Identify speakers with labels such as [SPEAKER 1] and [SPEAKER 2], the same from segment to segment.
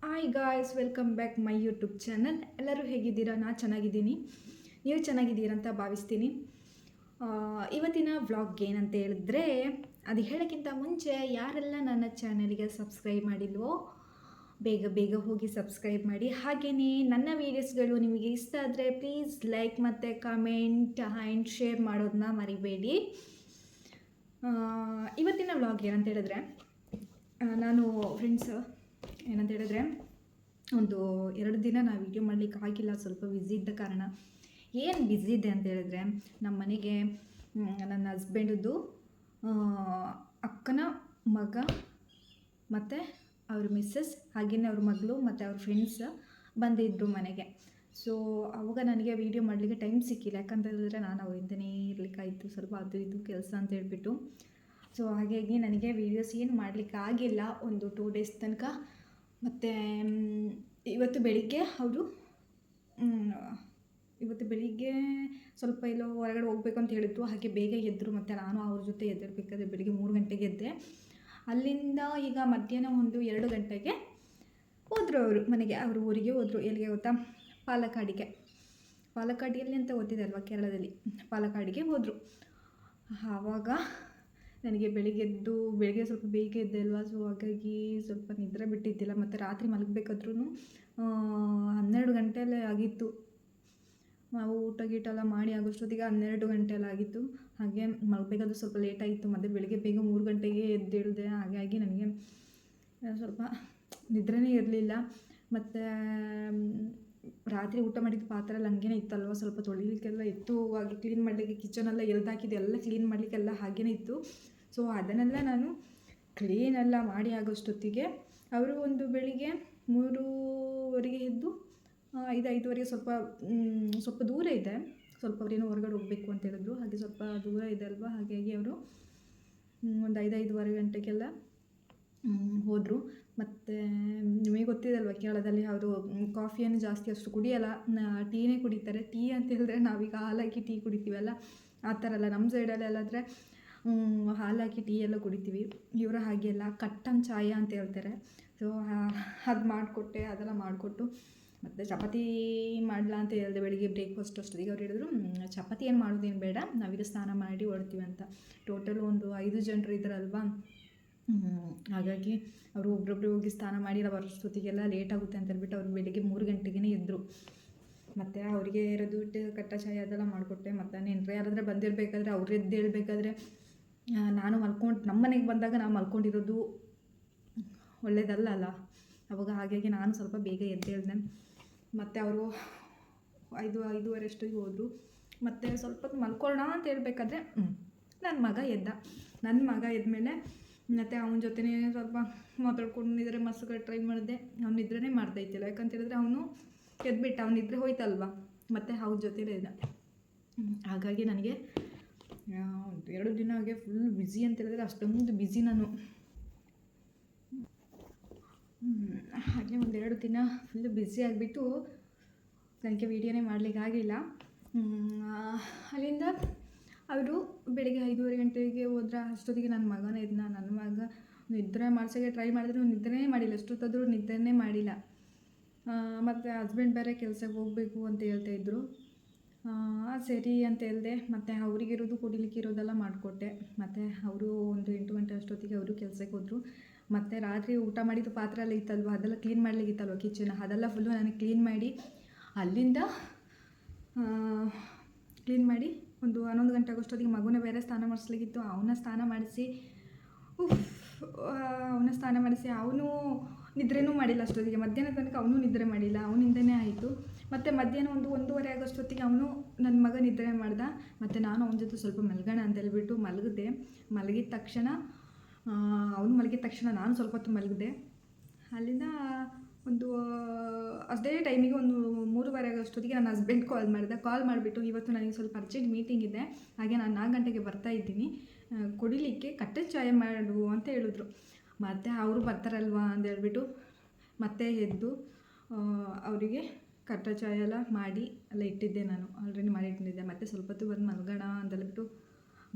[SPEAKER 1] Hi guys, welcome back my YouTube channel. ಎಲ್ಲರೂ ಹೇಗಿದ್ದೀರಾ? ನಾನು ಚೆನ್ನಾಗಿದ್ದೀನಿ, ನೀವು ಚೆನ್ನಾಗಿದ್ದೀರಂತ ಭಾವಿಸ್ತೀನಿ. ಇವತ್ತಿನ ವ್ಲಾಗ್ ಏನಂತ ಹೇಳಿದ್ರೆ, ಅದು ಹೇಳೋಕ್ಕಿಂತ ಮುಂಚೆ ಯಾರೆಲ್ಲ ನನ್ನ ಚಾನಲ್ಗೆ ಸಬ್ಸ್ಕ್ರೈಬ್ ಮಾಡಿಲ್ವೋ ಬೇಗ ಬೇಗ ಹೋಗಿ ಸಬ್ಸ್ಕ್ರೈಬ್ ಮಾಡಿ. ಹಾಗೆಯೇ ನನ್ನ ವೀಡಿಯೋಸ್ಗಳು ನಿಮಗೆ ಇಷ್ಟ ಆದರೆ ಪ್ಲೀಸ್ ಲೈಕ್ ಮತ್ತು ಕಮೆಂಟ್ ಆ್ಯಂಡ್ ಶೇರ್ ಮಾಡೋದನ್ನ ಮರಿಬೇಡಿ. ಇವತ್ತಿನ ವ್ಲಾಗ್ ಏನಂತ ಹೇಳಿದ್ರೆ, ನಾನು ಫ್ರೆಂಡ್ಸ್ ಏನಂತ ಹೇಳಿದ್ರೆ ಒಂದು 2 ದಿನ ನಾವು ವೀಡಿಯೋ ಮಾಡಲಿಕ್ಕೆ ಆಗಿಲ್ಲ, ಸ್ವಲ್ಪ ಬ್ಯುಸಿ ಇದ್ದ ಕಾರಣ. ಏನು ಬ್ಯುಸಿ ಇದೆ ಅಂತ ಹೇಳಿದ್ರೆ, ನಮ್ಮ ಮನೆಗೆ ನನ್ನ ಹಸ್ಬೆಂಡದ್ದು ಅಕ್ಕನ ಮಗ ಮತ್ತು ಅವ್ರ ಮಿಸ್ಸಸ್, ಹಾಗೆಯೇ ಅವ್ರ ಮಗಳು ಮತ್ತು ಅವ್ರ ಫ್ರೆಂಡ್ಸ್ ಬಂದಿದ್ದರು ಮನೆಗೆ. ಸೊ ಅವಾಗ ನನಗೆ ವೀಡಿಯೋ ಮಾಡಲಿಕ್ಕೆ ಟೈಮ್ ಸಿಕ್ಕಿಲ್ಲ, ಯಾಕಂತ ಹೇಳಿದ್ರೆ ನಾನು ಅವರಿಂದನೇ ಇರಲಿಕ್ಕಾಯಿತು, ಸ್ವಲ್ಪ ಅದು ಇದು ಕೆಲಸ ಅಂತ ಹೇಳ್ಬಿಟ್ಟು. ಸೊ ಹಾಗಾಗಿ ನನಗೆ ವೀಡಿಯೋಸ್ ಏನು ಮಾಡಲಿಕ್ಕೆ ಆಗಿಲ್ಲ ಒಂದು 2 ಡೇಸ್ ತನಕ. ಮತ್ತು ಇವತ್ತು ಬೆಳಿಗ್ಗೆ ಸ್ವಲ್ಪ ಎಲ್ಲೋ ಹೊರಗಡೆ ಹೋಗಬೇಕು ಅಂತ ಹೇಳಿದ್ರು, ಹಾಗೆ ಬೇಗ ಎದ್ದರು. ಮತ್ತು ನಾನು ಅವ್ರ ಜೊತೆ ಎದ್ದೇಳಬೇಕಾದ್ರೆ ಬೆಳಿಗ್ಗೆ 3 ಗಂಟೆಗೆ ಎದ್ದೆ. ಅಲ್ಲಿಂದ ಈಗ ಮಧ್ಯಾಹ್ನ 1-2 ಗಂಟೆಗೆ ಹೋದರು ಅವರು ಮನೆಗೆ. ಅವರು ಊರಿಗೆ ಹೋದರು. ಎಲ್ಲಿಗೆ ಗೊತ್ತಾ? ಪಾಲಕ್ಕಾಡಿಯಲ್ಲಿ ಅಂತ ಗೊತ್ತಿದೆ ಅಲ್ವಾ, ಕೇರಳದಲ್ಲಿ. ಪಾಲಕ್ಕಾಡಿಗೆ ಹೋದರು. ಆವಾಗ ನನಗೆ ಬೆಳಿಗ್ಗೆ ಸ್ವಲ್ಪ ಬೇಗ ಎದ್ದೆ ಅಲ್ವಾ, ಸೊ ಹಾಗಾಗಿ ಸ್ವಲ್ಪ ನಿದ್ರೆ ಬಿಟ್ಟಿದ್ದಿಲ್ಲ. ಮತ್ತು ರಾತ್ರಿ ಮಲಗಬೇಕಾದ್ರೂ 12 ಗಂಟೆಯಲ್ಲೇ ಆಗಿತ್ತು. ನಾವು ಊಟ ಗೀಟ ಮಾಡಿ ಆಗೋಷ್ಟೊತ್ತಿಗೆ 12 ಗಂಟೆಲ್ಲ ಆಗಿತ್ತು. ಹಾಗೆ ಮಲಗಬೇಕಾದ್ರೂ ಸ್ವಲ್ಪ ಲೇಟ್ ಆಗಿತ್ತು. ಮತ್ತು ಬೆಳಿಗ್ಗೆ ಬೇಗ 3 ಗಂಟೆಗೆ ಎದ್ದೇಳಿದೆ. ಹಾಗಾಗಿ ನನಗೆ ಸ್ವಲ್ಪ ನಿದ್ರೆನೇ ಇರಲಿಲ್ಲ. ಮತ್ತು ರಾತ್ರಿ ಊಟ ಮಾಡಿದ ಪಾತ್ರೆ ಎಲ್ಲ ಹಂಗೇ ಇತ್ತಲ್ವ, ಸ್ವಲ್ಪ ತೊಳಿಲಿಕ್ಕೆಲ್ಲ ಇತ್ತು. ಹಾಗೆ ಕ್ಲೀನ್ ಮಾಡಲಿಕ್ಕೆ ಕಿಚನೆಲ್ಲ ಎಲ್ದಾಕಿದ್ದು ಎಲ್ಲ ಕ್ಲೀನ್ ಮಾಡಲಿಕ್ಕೆಲ್ಲ ಹಾಗೇ ಇತ್ತು. ಸೊ ಅದನ್ನೆಲ್ಲ ನಾನು ಕ್ಲೀನೆಲ್ಲ ಮಾಡಿ ಆಗೋಷ್ಟೊತ್ತಿಗೆ ಅವರು ಒಂದು ಬೆಳಿಗ್ಗೆ 3:30 ಎದ್ದು 5-5:30 ಸ್ವಲ್ಪ ದೂರ ಇದೆ, ಸ್ವಲ್ಪ ಅವರೇನೋ ಹೊರಗಡೆ ಹೋಗಬೇಕು ಅಂತ ಹೇಳಿದ್ರು. ಹಾಗೆ ಸ್ವಲ್ಪ ದೂರ ಇದೆ ಅಲ್ವಾ, ಹಾಗಾಗಿ ಅವರು ಒಂದು 5-5:30 ಗಂಟೆಗೆಲ್ಲ ಹೋದರು. ಮತ್ತು ನಿಮಗೆ ಗೊತ್ತಿದೆ ಅಲ್ವ, ಕೇರಳದಲ್ಲಿ ಅವರು ಕಾಫಿಯನ್ನು ಜಾಸ್ತಿ ಅಷ್ಟು ಕುಡಿಯೋಲ್ಲ, ಟೀನೇ ಕುಡಿತಾರೆ. ಟೀ ಅಂತ ಹೇಳಿದ್ರೆ ನಾವೀಗ ಹಾಲಾಕಿ ಟೀ ಕುಡಿತೀವಲ್ಲ, ಆ ಥರ ಅಲ್ಲ. ನಮ್ಮ ಸೈಡಲ್ಲೆಲ್ಲಾದರೆ ಹಾಲಾಕಿ ಟೀ ಎಲ್ಲ ಕುಡಿತೀವಿ. ಇವರು ಹಾಗೆಲ್ಲ ಕಟ್ಟನ್ ಚಾಯ ಅಂತ ಹೇಳ್ತಾರೆ. ಸೊ ಅದು ಮಾಡಿಕೊಟ್ಟೆ, ಅದೆಲ್ಲ ಮಾಡಿಕೊಟ್ಟು ಮತ್ತು ಚಪಾತಿ ಮಾಡಲಾ ಅಂತ ಹೇಳಿದೆ ಬೆಳಿಗ್ಗೆ ಬ್ರೇಕ್ಫಾಸ್ಟ್ ಅಷ್ಟೊತ್ತಿಗೆ. ಅವ್ರು ಹೇಳಿದ್ರು, ಚಪಾತಿ ಏನು ಮಾಡೋದೇನು ಬೇಡ, ನಾವೀಗ ಸ್ನಾನ ಮಾಡಿ ಹೊರಡ್ತೀವಿ ಅಂತ. ಟೋಟಲ್ ಒಂದು 5 ಜನರು ಇದ್ರಲ್ವಾ, ಹಾಗಾಗಿ ಅವರು ಒಬ್ಬೊಬ್ಬರು ಹೋಗಿ ಸ್ನಾನ ಮಾಡಿ ಬರೋಷ್ಟೊತ್ತಿಗೆಲ್ಲ ಲೇಟ್ ಆಗುತ್ತೆ ಅಂತ ಹೇಳ್ಬಿಟ್ಟು ಅವರು ಬೆಳಿಗ್ಗೆ 3 ಗಂಟೆಗೇ ಎದ್ದರು. ಮತ್ತು ಅವರಿಗೆ ಇರೋದು ಕಟ್ಟ ಚಾಯ ಅದೆಲ್ಲ ಮಾಡಿಕೊಟ್ಟೆ. ಮತ್ತು ನೆಂಟರು ಯಾರಾದರೆ ಬಂದಿರಬೇಕಾದ್ರೆ ಅವ್ರು ಎದ್ದೇಳಬೇಕಾದ್ರೆ ನಾನು ನಮ್ಮ ಮನೆಗೆ ಬಂದಾಗ ನಾವು ಮಲ್ಕೊಂಡಿರೋದು ಒಳ್ಳೇದಲ್ಲ ಅಲ್ಲ ಅವಾಗ. ಹಾಗಾಗಿ ನಾನು ಸ್ವಲ್ಪ ಬೇಗ ಎದ್ದೇಳಿದೆ. ಮತ್ತು ಅವರು 5-5:30 ಅಷ್ಟೊತ್ತಿಗೆ ಹೋದರು. ಮತ್ತು ಸ್ವಲ್ಪ ಹೊತ್ತು ಮಲ್ಕೊಳ್ಳೋಣ ಅಂತ ಹೇಳ್ಬೇಕಾದ್ರೆ ನನ್ನ ಮಗ ಎದ್ದಮೇಲೆ ಮತ್ತು ಅವನ ಜೊತೆನೇ ಸ್ವಲ್ಪ ಮಾತಾಡ್ಕೊಂಡು ನಿದ್ರೆ ಮಸ್ಸಿಗೆ ಟ್ರೈ ಮಾಡಿದೆ. ಅವ್ನು ನಿದ್ರೆನೇ ಮಾಡ್ತಾಯಿದ್ದಿಲ್ಲ, ಯಾಕಂತ ಹೇಳಿದ್ರೆ ಅವನು ಎದ್ಬಿಟ್ಟು ಅವ್ನು ನಿದ್ರೆ ಹೋಯ್ತಲ್ವ, ಮತ್ತು ಅವ್ರ ಜೊತೆಲೇ ಇದ್ದ. ಹಾಗಾಗಿ ನನಗೆ 2 ದಿನ ಹಾಗೆ ಫುಲ್ ಬ್ಯುಸಿ ಅಂತ ಹೇಳಿದ್ರೆ ಅಷ್ಟೊಂದು ಬ್ಯುಸಿ ನಾನು. ಹಾಗೆ 1-2 ದಿನ ಫುಲ್ಲು ಬ್ಯುಸಿ ಆಗಿಬಿಟ್ಟು ನನಗೆ ವೀಡಿಯೋನೇ ಮಾಡಲಿಕ್ಕೆ ಆಗಿಲ್ಲ. ಅಲ್ಲಿಂದ ಅವರು ಬೆಳಿಗ್ಗೆ 5:30 ಗಂಟೆಗೆ ಹೋದ್ರೆ ಅಷ್ಟೊತ್ತಿಗೆ ನನ್ನ ಮಗ ನಿದ್ರೆ ಮಾಡ್ಸೋಕ್ಕೆ ಟ್ರೈ ಮಾಡಿದ್ರು, ನಿದ್ರೆನೇ ಮಾಡಿಲ್ಲ. ಅಷ್ಟೊತ್ತಾದರೂ ನಿದ್ರೆನೇ ಮಾಡಿಲ್ಲ. ಮತ್ತು ಹಸ್ಬೆಂಡ್ ಬೇರೆ ಕೆಲಸಕ್ಕೆ ಹೋಗಬೇಕು ಅಂತ ಹೇಳ್ತಾಯಿದ್ರು. ಸರಿ ಅಂತ ಹೇಳಿದೆ. ಮತ್ತು ಅವರಿಗಿರೋದು ಕುಡಿಲಿಕ್ಕೆ ಇರೋದೆಲ್ಲ ಮಾಡಿಕೊಟ್ಟೆ. ಮತ್ತು ಅವರು ಒಂದು 8 ಗಂಟೆ ಅಷ್ಟೊತ್ತಿಗೆ ಅವರು ಕೆಲಸಕ್ಕೆ ಹೋದರು. ಮತ್ತು ರಾತ್ರಿ ಊಟ ಮಾಡಿದ್ದು ಪಾತ್ರೆ ಎಲ್ಲ ಇತ್ತಲ್ವ, ಅದೆಲ್ಲ ಕ್ಲೀನ್ ಮಾಡಲಿಕ್ಕಿತ್ತಲ್ವ ಕಿಚನ್, ಅದೆಲ್ಲ ಫುಲ್ಲು ನನಗೆ ಕ್ಲೀನ್ ಮಾಡಿ ಅಲ್ಲಿಂದ ಕ್ಲೀನ್ ಮಾಡಿ ಒಂದು 11 ಗಂಟೆ ಆಗೋಷ್ಟೊತ್ತಿಗೆ ಮಗುನ ಬೇರೆ ಸ್ನಾನ ಮಾಡಿಸ್ಲಿಕ್ಕಿತ್ತು. ಅವನ ಸ್ನಾನ ಮಾಡಿಸಿ ಅವನು ನಿದ್ರೆನೂ ಮಾಡಿಲ್ಲ ಅಷ್ಟೊತ್ತಿಗೆ. ಮಧ್ಯಾಹ್ನ ತನಕ ಅವನು ನಿದ್ರೆ ಮಾಡಿಲ್ಲ, ಅವನಿಂದನೇ ಆಯಿತು. ಮತ್ತು ಮಧ್ಯಾಹ್ನ 1-1:30 ಆಗೋಷ್ಟೊತ್ತಿಗೆ ನನ್ನ ಮಗ ನಿದ್ರೆ ಮಾಡ್ದ. ಮತ್ತು ನಾನು ಅವನ ಜೊತೆ ಸ್ವಲ್ಪ ಮಲಗೋಣ ಅಂತ ಹೇಳ್ಬಿಟ್ಟು ಮಲಗಿದ ತಕ್ಷಣ ಅವನು ಮಲಗಿದ ತಕ್ಷಣ ನಾನು ಸ್ವಲ್ಪ ಹೊತ್ತು ಮಲಗಿದೆ. ಅಲ್ಲಿಂದ ಒಂದು ಅದೇ ಟೈಮಿಗೆ ಒಂದು 3:30 ಆಗೋಷ್ಟೊತ್ತಿಗೆ ನನ್ನ ಹಸ್ಬೆಂಡ್ ಕಾಲ್ ಮಾಡಿಬಿಟ್ಟು, ಇವತ್ತು ನನಗೆ ಸ್ವಲ್ಪ ಅರ್ಜೆಂಟ್ ಮೀಟಿಂಗ್ ಇದೆ, ಹಾಗೆ ನಾನು 4 ಗಂಟೆಗೆ ಬರ್ತಾಯಿದ್ದೀನಿ, ಕುಡಿಲಿಕ್ಕೆ ಕಟ್ಟೆ ಚಾಯ ಮಾಡು ಅಂತ ಹೇಳಿದ್ರು. ಮತ್ತು ಅವರು ಬರ್ತಾರಲ್ವ ಅಂತ ಹೇಳ್ಬಿಟ್ಟು ಮತ್ತೆ ಎದ್ದು ಅವರಿಗೆ ಕಟ್ಟ ಚಾಯ ಎಲ್ಲ ಮಾಡಿ ಎಲ್ಲ ಇಟ್ಟಿದ್ದೆ. ನಾನು ಆಲ್ರೆಡಿ ಮಾಡಿ ಇಟ್ಟಿದ್ದೆ. ಮತ್ತು ಸ್ವಲ್ಪ ಹೊತ್ತು ಬಂದು ಮಲಗೋಣ ಅಂತ ಹೇಳ್ಬಿಟ್ಟು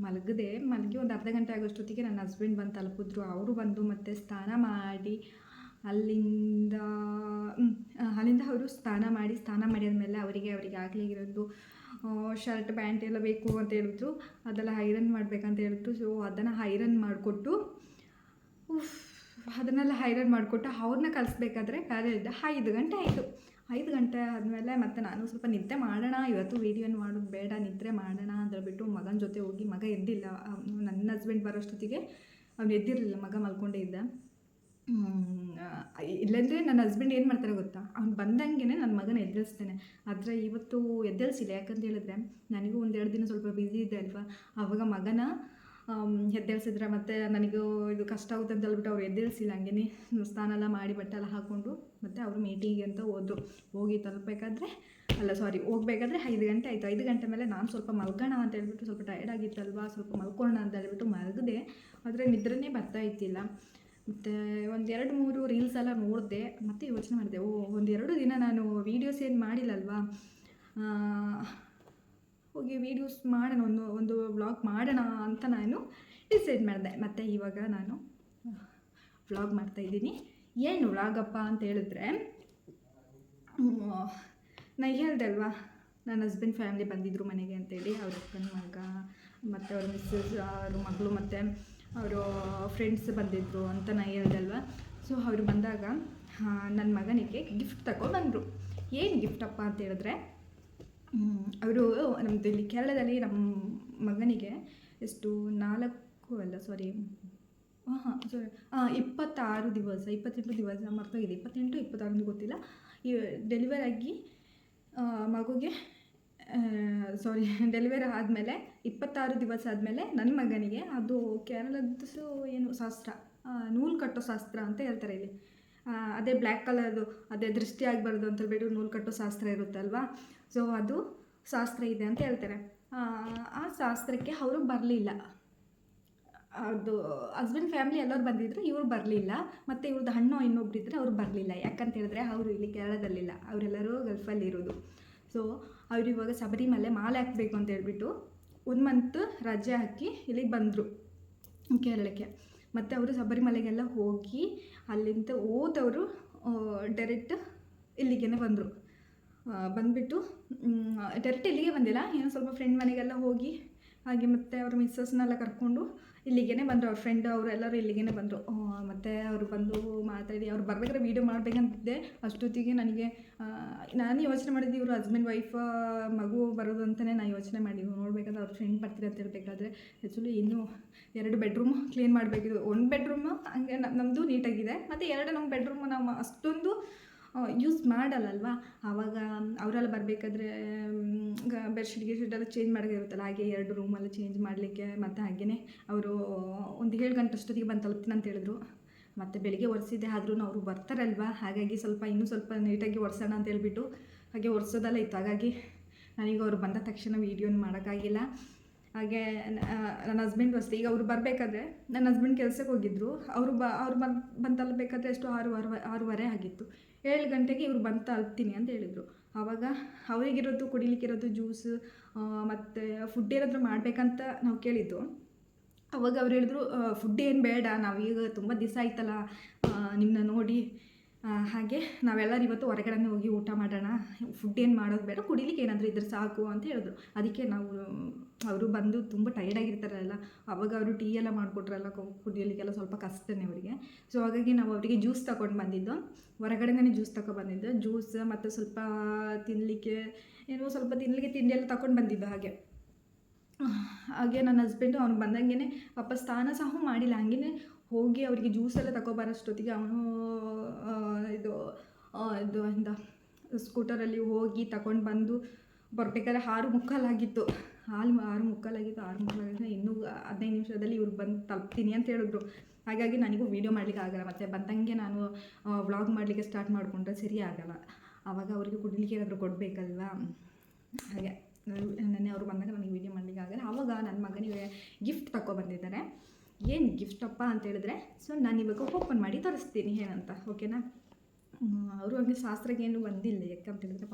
[SPEAKER 1] ಮಲಗಿ ಒಂದು ಅರ್ಧ ಗಂಟೆ ಆಗೋಷ್ಟೊತ್ತಿಗೆ ನನ್ನ ಹಸ್ಬೆಂಡ್ ಬಂದು ತಲುಪಿದ್ರು. ಅವರು ಬಂದು ಮತ್ತೆ ಸ್ನಾನ ಮಾಡಿ ಅಲ್ಲಿಂದ ಅವರು ಸ್ನಾನ ಮಾಡಿ ಆದಮೇಲೆ ಅವರಿಗೆ ಆಗಲಿಗಿರೋದು ಶರ್ಟ್ ಪ್ಯಾಂಟ್ ಎಲ್ಲ ಬೇಕು ಅಂತ ಹೇಳಿದ್ರು. ಅದೆಲ್ಲ ಐರನ್ ಮಾಡಬೇಕಂತ ಹೇಳಿದ್ರು. ಸೊ ಅದನ್ನು ಐರನ್ ಮಾಡಿಕೊಟ್ಟು ಅದನ್ನೆಲ್ಲ ಐರನ್ ಮಾಡಿಕೊಟ್ಟು ಅವ್ರನ್ನ ಕಳಿಸ್ಬೇಕಾದ್ರೆ ಕಾಲೇಜಿಂದ 5 ಗಂಟೆ ಆಯಿತು. 5 ಗಂಟೆ ಆದಮೇಲೆ ಮತ್ತು ನಾನು ಸ್ವಲ್ಪ ನಿದ್ದೆ ಮಾಡೋಣ, ಇವತ್ತು ವೀಡಿಯೋನ ಮಾಡೋದು ಬೇಡ, ನಿದ್ರೆ ಮಾಡೋಣ ಅಂತ ಹೇಳ್ಬಿಟ್ಟು ಮಗನ ಜೊತೆ ಹೋಗಿ, ಮಗ ಎದ್ದಿಲ್ಲ. ನನ್ನ ಹಸ್ಬೆಂಡ್ ಬರೋಷ್ಟೊತ್ತಿಗೆ ಅವ್ನು ಎದ್ದಿರಲಿಲ್ಲ, ಮಗ ಮಲ್ಕೊಂಡೇ ಇದ್ದ. ಇಲ್ಲಾಂದರೆ ನನ್ನ ಹಸ್ಬೆಂಡ್ ಏನು ಮಾಡ್ತಾರೆ ಗೊತ್ತಾ, ಅವ್ನು ಬಂದಂಗೆ ನನ್ನ ಮಗನ ಎದ್ದೇಳಿಸ್ತೇನೆ. ಆದರೆ ಇವತ್ತು ಎದ್ದೇಳಿಸಿಲ್ಲ. ಯಾಕಂತ ಹೇಳಿದ್ರೆ ನನಗೂ 1-2 ದಿನ ಸ್ವಲ್ಪ ಬ್ಯುಸಿ ಇದೆ ಅಲ್ವಾ. ಆವಾಗ ಮಗನ ಎದ್ದೇಳಿಸಿದ್ರೆ ಮತ್ತು ನನಗೂ ಇದು ಕಷ್ಟ ಆಗುತ್ತೆ ಅಂತ ಹೇಳ್ಬಿಟ್ಟು ಅವ್ರು ಎದ್ದೇಳಿಸಿಲ್ಲ. ಹಂಗೇ ಸ್ನಾನ ಎಲ್ಲ ಮಾಡಿ ಬಟ್ಟೆ ಎಲ್ಲ ಹಾಕ್ಕೊಂಡು ಮತ್ತು ಅವರು ಮೀಟಿಂಗಿಗೆ ಅಂತ ಹೋದರು. ಹೋಗಬೇಕಾದ್ರೆ 5 ಗಂಟೆ ಆಯಿತು. 5 ಗಂಟೆ ಮೇಲೆ ನಾನು ಸ್ವಲ್ಪ ಮಲ್ಗೋಣ ಅಂತ ಹೇಳ್ಬಿಟ್ಟು, ಸ್ವಲ್ಪ ಟಯರ್ಡ್ ಆಗಿತ್ತಲ್ವ, ಸ್ವಲ್ಪ ಮಲ್ಕೊಳ್ಳೋಣ ಅಂತ ಹೇಳ್ಬಿಟ್ಟು ಮಲಗಿದೆ. ಆದರೆ ನಿದ್ರೆನೇ ಬರ್ತಾ ಇತ್ತಿಲ್ಲ. ಮತ್ತು 1-2-3 ರೀಲ್ಸ್ ಎಲ್ಲ ನೋಡಿದೆ. ಮತ್ತು ಯೋಚನೆ ಮಾಡಿದೆ, 1-2 ದಿನ ನಾನು ವೀಡಿಯೋಸ್ ಏನು ಮಾಡಿಲ್ಲಲ್ವಾ, ಹೋಗಿ ವೀಡಿಯೋಸ್ ಮಾಡೋಣ, ಒಂದು ವ್ಲಾಗ್ ಮಾಡೋಣ ಅಂತ ನಾನು ಡಿಸೈಡ್ ಮಾಡಿದೆ. ಮತ್ತು ಇವಾಗ ನಾನು ವ್ಲಾಗ್ ಮಾಡ್ತಾಯಿದ್ದೀನಿ. ಏನು ವ್ಲಾಗಪ್ಪ ಅಂತ ಹೇಳಿದ್ರೆ, ನಾನು ಹೇಳ್ದೆ ಅಲ್ವಾ, ನನ್ನ ಹಸ್ಬೆಂಡ್ ಫ್ಯಾಮಿಲಿ ಬಂದಿದ್ದರು ಮನೆಗೆ ಅಂತೇಳಿ. ಅವ್ರ ಅಕ್ಕನ ಮಗ ಮತ್ತು ಅವ್ರ ಮಿಸ್ಸಸ್, ಅವ್ರ ಮಗಳು ಮತ್ತು ಅವರು ಫ್ರೆಂಡ್ಸ್ ಬಂದಿದ್ದರು ಅಂತ ನಾನು ಹೇಳ್ದೆ ಅಲ್ವಾ. ಸೊ ಅವರು ಬಂದಾಗ ನನ್ನ ಮಗನಿಗೆ ಗಿಫ್ಟ್ ತಗೊಬಂದರು. ಏನು ಗಿಫ್ಟಪ್ಪ ಅಂತ ಹೇಳಿದ್ರೆ, ಅವರು ನಮ್ಮದು ಇಲ್ಲಿ ಕೇರಳದಲ್ಲಿ ನಮ್ಮ ಮಗನಿಗೆ ಎಷ್ಟು 26 ದಿವಸ 28 ದಿವಸ ಮರ್ತೋಗಿದೆ, 28-26 ಗೊತ್ತಿಲ್ಲ, ಡೆಲಿವರಿ ಆಗಿ ಮಗುಗೆ ಡೆಲಿವರಿ ಆದಮೇಲೆ 26 ದಿವಸ ಆದಮೇಲೆ ನನ್ನ ಮಗನಿಗೆ ಅದು ಕೇರಳದ್ದು ಏನು ಶಾಸ್ತ್ರ, ನೂಲು ಕಟ್ಟೋ ಶಾಸ್ತ್ರ ಅಂತ ಹೇಳ್ತಾರೆ ಇಲ್ಲಿ. ಅದೇ ಬ್ಲ್ಯಾಕ್ ಕಲರ್ದು, ಅದೇ ದೃಷ್ಟಿ ಆಗಬಾರ್ದು ಅಂತ ಹೇಳ್ಬಿಟ್ಟು ನೂಲು ಕಟ್ಟೋ ಶಾಸ್ತ್ರ ಇರುತ್ತಲ್ವ. ಸೊ ಅದು ಶಾಸ್ತ್ರ ಇದೆ ಅಂತ ಹೇಳ್ತಾರೆ. ಆ ಶಾಸ್ತ್ರಕ್ಕೆ ಅವರು ಬರಲಿಲ್ಲ. ಅದು ಹಸ್ಬೆಂಡ್ ಫ್ಯಾಮಿಲಿ ಎಲ್ಲರೂ ಬಂದಿದ್ರು, ಇವರು ಬರಲಿಲ್ಲ. ಮತ್ತು ಇವ್ರದ್ದು ಹಣ್ಣು ಇನ್ನೊಬ್ಬರಿದ್ದರೆ ಅವ್ರು ಬರಲಿಲ್ಲ. ಯಾಕಂತ ಹೇಳಿದ್ರೆ ಅವರು ಇಲ್ಲಿ ಕೇರಳದಲ್ಲಿಲ್ಲ, ಅವರೆಲ್ಲರೂ ಗಲ್ಫಲ್ಲಿರೋದು. ಸೊ ಅವರು ಇವಾಗ ಶಬರಿಮಲೆ ಮಾಲೆ ಹಾಕಬೇಕು ಅಂತ ಹೇಳ್ಬಿಟ್ಟು 1 ಮಂತ್ ರಜೆ ಹಾಕಿ ಇಲ್ಲಿಗೆ ಬಂದರು ಕೇರಳಕ್ಕೆ. ಮತ್ತು ಅವರು ಶಬರಿಮಲೆಗೆಲ್ಲ ಹೋಗಿ ಅಲ್ಲಿಂದ ಹೋದವರು ಡೈರೆಕ್ಟ್ ಇಲ್ಲಿಗೆ ಬಂದರು. ಬಂದುಬಿಟ್ಟು ಡೈರೆಕ್ಟ್ ಇಲ್ಲಿಗೆ ಬಂದಿಲ್ಲ, ಏನೋ ಸ್ವಲ್ಪ ಫ್ರೆಂಡ್ ಮನೆಗೆಲ್ಲ ಹೋಗಿ ಹಾಗೆ ಮತ್ತು ಅವ್ರ ಮಿಸ್ಸಸ್ನೆಲ್ಲ ಕರ್ಕೊಂಡು ಇಲ್ಲಿಗೆ ಬಂದರು. ಅವ್ರ ಫ್ರೆಂಡ್ ಅವರೆಲ್ಲರೂ ಇಲ್ಲಿಗೆ ಬಂದರು. ಮತ್ತು ಅವರು ಬಂದು ಮಾತಾಡಿ, ಅವ್ರು ಬರ್ಬೇಕಾದ್ರೆ ವೀಡಿಯೋ ಮಾಡಬೇಕಂತಿದ್ದೆ. ಅಷ್ಟೊತ್ತಿಗೆ ನನಗೆ ನಾನು ಯೋಚನೆ ಮಾಡಿದ್ದೆ, ಇವರು ಹಸ್ಬೆಂಡ್ ವೈಫ್ ಮಗು ಬರೋದು ಅಂತಲೇ ನಾನು ಯೋಚನೆ ಮಾಡಿದ್ವಿ. ನೋಡಬೇಕಾದ್ರೆ ಅವ್ರ ಫ್ರೆಂಡ್ ಬರ್ತೀರ ಅಂತ ಹೇಳ್ಬೇಕಾದ್ರೆ ಆ್ಯಕ್ಚುಲಿ ಇನ್ನೂ 2 ಬೆಡ್ರೂಮು ಕ್ಲೀನ್ ಮಾಡಬೇಕಿದ್ದು. 1 ಬೆಡ್ರೂಮು ಹಂಗೆ ನಮ್ಮದು ನೀಟಾಗಿದೆ, ಮತ್ತು 2 ನಮ್ಮ ಬೆಡ್ರೂಮು ನಾವು ಅಷ್ಟೊಂದು ಯೂಸ್ ಮಾಡಲ್ಲಲ್ವ. ಆವಾಗ ಅವರೆಲ್ಲ ಬರಬೇಕಾದ್ರೆ ಬೆಡ್ಶೀಟ್ ಗಿಡ್ಶೀಟೆಲ್ಲ ಚೇಂಜ್ ಮಾಡೋದಿರುತ್ತಲ್ಲ, ಹಾಗೆ 2 ರೂಮೆಲ್ಲ ಚೇಂಜ್ ಮಾಡಲಿಕ್ಕೆ. ಮತ್ತು ಹಾಗೆಯೇ ಅವರು 7 ಗಂಟೆ ಅಷ್ಟೊತ್ತಿಗೆ ಬಂದು ತಲುಪ್ತೀನಿ ಅಂತ ಹೇಳಿದ್ರು. ಮತ್ತು ಬೆಳಿಗ್ಗೆ ಒರೆಸಿದ್ದೆ, ಆದ್ರೂ ಅವರು ಬರ್ತಾರಲ್ವ, ಹಾಗಾಗಿ ಇನ್ನೂ ಸ್ವಲ್ಪ ನೀಟಾಗಿ ಒರೆಸೋಣ ಅಂತ ಹೇಳ್ಬಿಟ್ಟು ಹಾಗೆ ಒರೆಸೋದೆಲ್ಲ ಇತ್ತು. ಹಾಗಾಗಿ ನನಗೆ ಅವರು ಬಂದ ತಕ್ಷಣ ವೀಡಿಯೋನ ಮಾಡೋಕ್ಕಾಗಿಲ್ಲ. ಹಾಗೆ ನನ್ನ ಹಸ್ಬೆಂಡು ಅಷ್ಟೇ. ಈಗ ಅವರು ಬರಬೇಕಾದ್ರೆ ನನ್ನ ಹಸ್ಬೆಂಡ್ ಕೆಲಸಕ್ಕೆ ಹೋಗಿದ್ದರು. ಅವರು ಬಂದು ತಲುಪಬೇಕಾದ್ರೆ ಎಷ್ಟು 6:30 ಆಗಿತ್ತು. 7 ಗಂಟೆಗೆ ಇವ್ರು ಬಂದು ತಲುಪ್ತೀನಿ ಅಂತ ಹೇಳಿದರು. ಆವಾಗ ಅವರಿಗಿರೋದು ಕುಡಿಲಿಕ್ಕಿರೋದು ಜ್ಯೂಸು ಮತ್ತು ಫುಡ್ ಏನಾದರೂ ಮಾಡಬೇಕಂತ ನಾವು ಕೇಳಿದ್ದು. ಅವಾಗ ಅವ್ರು ಹೇಳಿದ್ರು, ಫುಡ್ ಏನು ಬೇಡ, ನಾವೀಗ ತುಂಬ ದಿವಸ ಆಯ್ತಲ್ಲ ನಿಮ್ಮನ್ನ ನೋಡಿ, ಹಾಗೆ ನಾವೆಲ್ಲರೂ ಇವತ್ತು ಹೊರಗಡೆ ಹೋಗಿ ಊಟ ಮಾಡೋಣ, ಫುಡ್ ಏನು ಮಾಡೋದು ಬೇಡ, ಕುಡಿಲಿಕ್ಕೆ ಏನಾದರೂ ಇದ್ರೆ ಸಾಕು ಅಂತ ಹೇಳಿದ್ರು. ಅದಕ್ಕೆ ಅವರು ಬಂದು ತುಂಬ ಟಯರ್ಡಾಗಿರ್ತಾರಲ್ಲ, ಅವಾಗ ಅವರು ಟೀ ಎಲ್ಲ ಮಾಡಿಕೊಟ್ರಲ್ಲ, ಕುಡಿಯಲಿಕ್ಕೆಲ್ಲ ಸ್ವಲ್ಪ ಕಷ್ಟನೇ ಅವರಿಗೆ. ಸೊ ಹಾಗಾಗಿ ನಾವು ಅವರಿಗೆ ಜ್ಯೂಸ್ ತಗೊಂಡು ಬಂದಿದ್ದು, ಹೊರಗಡೆನೇ ಜ್ಯೂಸ್ ತಗೊಬಂದಿದ್ದು. ಜ್ಯೂಸ್ ಮತ್ತು ಸ್ವಲ್ಪ ತಿನ್ನಲಿಕ್ಕೆ ತಿಂಡಿ ಎಲ್ಲ ತಗೊಂಡು ಬಂದಿದ್ದು. ಹಾಗೆ ನನ್ನ ಹಸ್ಬೆಂಡು ಅವ್ನು ಬಂದಂಗೆ ಪಾಪ ಸ್ನಾನ ಸಹ ಮಾಡಿಲ್ಲ, ಹಂಗೇ ಹೋಗಿ ಅವರಿಗೆ ಜ್ಯೂಸ್ ಎಲ್ಲ ತಗೊಬರೋಷ್ಟೊತ್ತಿಗೆ ಅವನು ಇದು ಎಂತ ಸ್ಕೂಟರಲ್ಲಿ ಹೋಗಿ ತಗೊಂಡು ಬಂದು ಬರಬೇಕಾದ್ರೆ 6:45 ಆಗಿತ್ತು. 6:45 ಇನ್ನೂ 15 ನಿಮಿಷದಲ್ಲಿ ಇವ್ರು ಬಂದು ತಲುಪ್ತೀನಿ ಅಂತ ಹೇಳಿದ್ರು. ಹಾಗಾಗಿ ನನಗೂ ವೀಡಿಯೋ ಮಾಡಲಿಕ್ಕೆ ಆಗಲ್ಲ. ಮತ್ತು ಬಂದಂಗೆ ನಾನು ವ್ಲಾಗ್ ಮಾಡಲಿಕ್ಕೆ ಸ್ಟಾರ್ಟ್ ಮಾಡಿಕೊಂಡ್ರೆ ಸರಿ ಆಗಲ್ಲ. ಆವಾಗ ಅವರಿಗೆ ಕುಡಿಲಿಕ್ಕೆ ಏನಾದರೂ ಕೊಡಬೇಕಲ್ವಾ, ಹಾಗೆ ನೆನ್ನೆ ಅವರು ಬಂದಾಗ ನನಗೆ ವೀಡಿಯೋ ಮಾಡಲಿಕ್ಕೆ ಆಗಲ್ಲ. ಆವಾಗ ನನ್ನ ಮಗನಿಗೆ ಗಿಫ್ಟ್ ತಗೊಬಂದಿದ್ದಾರೆ. ಏನು ಗಿಫ್ಟಪ್ಪ ಅಂತ ಹೇಳಿದ್ರೆ, ಸೊ ನಾನು ಇವಾಗ ಓಪನ್ ಮಾಡಿ ತೋರಿಸ್ತೀನಿ ಏನಂತ, ಓಕೆನಾ. ಅವರು ಹಂಗೆ ಶಾಸ್ತ್ರಕ್ಕೆ ಏನು ಬಂದಿಲ್ಲ. ಯಾಕಂತ ಹೇಳಿದ್ರೆ